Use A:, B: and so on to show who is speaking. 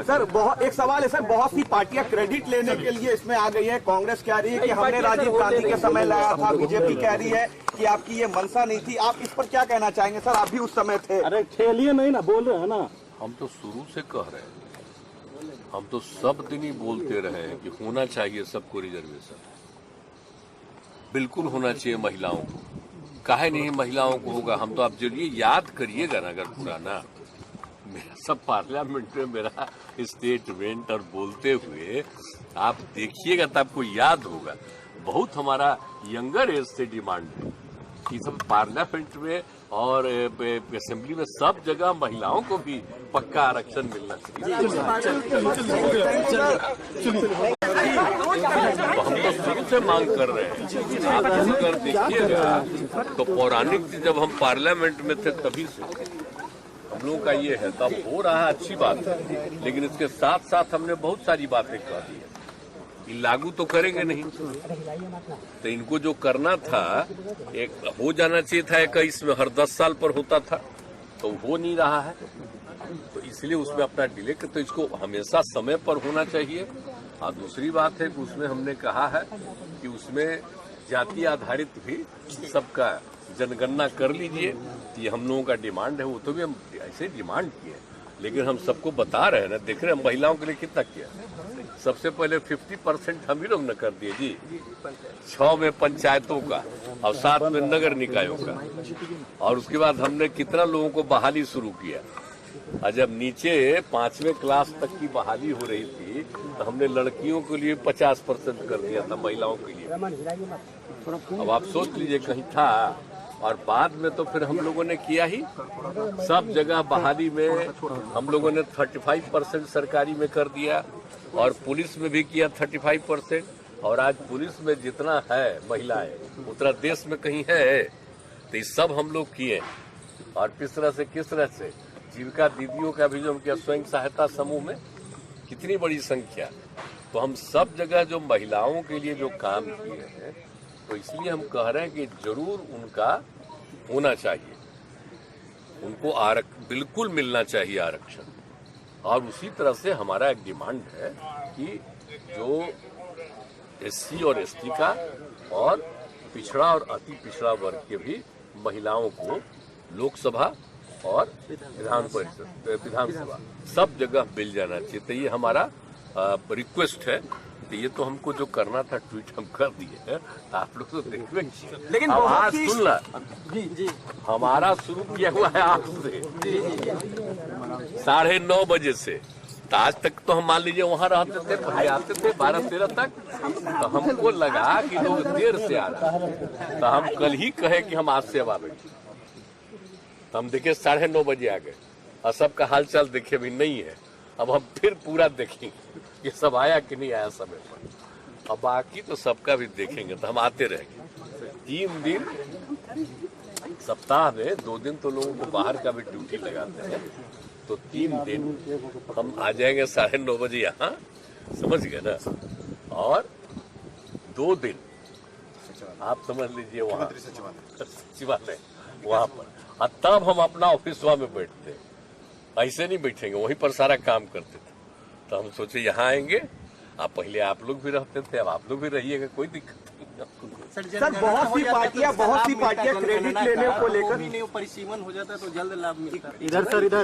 A: Sir बहुत एक सवाल है सर, बहुत सी पार्टियां क्रेडिट लेने के लिए इसमें आ गई है। कांग्रेस कह रही है कि हमने राजीव गांधी के समय लाया था, बीजेपी कह रही है कि आपकी ये मंशा नहीं थी। आप इस पर क्या कहना चाहेंगे सर? आप भी उस समय थे।
B: अरे ठेलिए नहीं ना, बोल रहे हैं ना।
C: हम तो शुरू से कह रहे हैं, हम तो सब दिन ही बोलते रहे हैं कि होना चाहिए सबको रिजर्वेशन, बिल्कुल होना चाहिए महिलाओं को। काहे नहीं महिलाओं को होगा? हम तो आप जरिए याद करिएगा ना, अगर पुराना मेरा सब पार्लियामेंट में मेरा स्टेटमेंट और बोलते हुए आप देखिएगा तो आपको याद होगा। बहुत हमारा यंगर एज से डिमांड है कि सब पार्लियामेंट में और असेंबली में सब जगह महिलाओं को भी पक्का आरक्षण मिलना चाहिए। हम तो शुरू से मांग कर रहे हैं। आप अगर देखिएगा तो पौराणिक जब हम पार्लियामेंट में थे तभी से हम लोगों का ये है, तब हो रहा है, अच्छी बात है। लेकिन इसके साथ साथ हमने बहुत सारी बातें कह दी है, ये लागू तो करेंगे नहीं। तो इनको जो करना था, एक हो जाना चाहिए था 21 में, हर 10 साल पर होता था, तो हो नहीं रहा है। तो इसलिए उसमें अपना डिले कर, तो इसको हमेशा समय पर होना चाहिए। और दूसरी बात है कि उसमें हमने कहा है कि उसमें जाति आधारित भी सबका जनगणना कर लीजिए। ये हम लोगों का डिमांड है, वो तो भी हम ऐसे डिमांड किए, लेकिन हम सबको बता रहे हैं ना, देख रहे हैं महिलाओं के लिए कितना किया। सबसे पहले 50% हम ही लोग न कर दिए जी, 6 में पंचायतों का और 7 में नगर निकायों का। और उसके बाद हमने कितना लोगों को बहाली शुरू किया। और जब नीचे 5वें क्लास तक की बहाली हो रही थी तो हमने लड़कियों के लिए 50% कर दिया था, महिलाओं के लिए। अब आप सोच लीजिए कहीं था। और बाद में तो फिर हम लोगों ने किया ही, सब जगह बहाली में हम लोगों ने 35% सरकारी में कर दिया, और पुलिस में भी किया 35%। और आज पुलिस में जितना है महिलाएं उतना देश में कहीं है। तो ये सब हम लोग किए। और किस तरह से जीविका दीदियों का भी जो हम किया, स्वयं सहायता समूह में कितनी बड़ी संख्या। तो हम सब जगह जो महिलाओं के लिए जो काम किए हैं, तो इसलिए हम कह रहे हैं कि जरूर उनका होना चाहिए, उनको बिल्कुल मिलना चाहिए आरक्षण। और उसी तरह से हमारा एक डिमांड है कि जो SC और ST का और पिछड़ा और अति पिछड़ा वर्ग के भी महिलाओं को लोकसभा और विधानसभा सब जगह मिल जाना चाहिए। तो ये हमारा रिक्वेस्ट है। तो ये तो हमको जो करना था ट्वीट हम कर दिए हैं, आप लोग तो देखिए। लेकिन आज सुन ला जी, हमारा शुरू किया हुआ है आज से 9:30 बजे से। तो आज तक तो हम मान लीजिए वहाँ रहते थे, भाई आते थे 12-13 तक। तो हमको लगा कि लोग देर से आ रहा है, तो हम कल ही कहे कि हम आज से अब आ बैठे। तो हम देखे 9:30 बजे आ गए, और सबका हालचाल देखे भी नहीं है। अब हम फिर पूरा देखेंगे ये सब आया कि नहीं आया समय पर। अब बाकी तो सबका भी देखेंगे। तो हम आते रहेंगे 3 दिन सप्ताह में, 2 दिन तो लोगों को बाहर का भी ड्यूटी लगाते हैं। तो 3 दिन हम आ जाएंगे 9:30 बजे यहाँ, समझ गए ना। और 2 दिन आप समझ लीजिए वहाँ सचिवालय वहाँ पर, और तब हम अपना ऑफिस वहाँ में बैठते हैं। ऐसे नहीं बैठेंगे, वहीं पर सारा काम करते थे। तो हम सोचे यहाँ आएंगे। आप पहले आप लोग भी रहते थे, अब आप लोग भी रहिएगा, कोई दिक्कत नहीं।
A: सर बहुत सी पार्टियां क्रेडिट लेने को लेकर
D: परिसीमन हो जाता है तो जल्द लाभ मिलता है।
B: इधर सर, इधर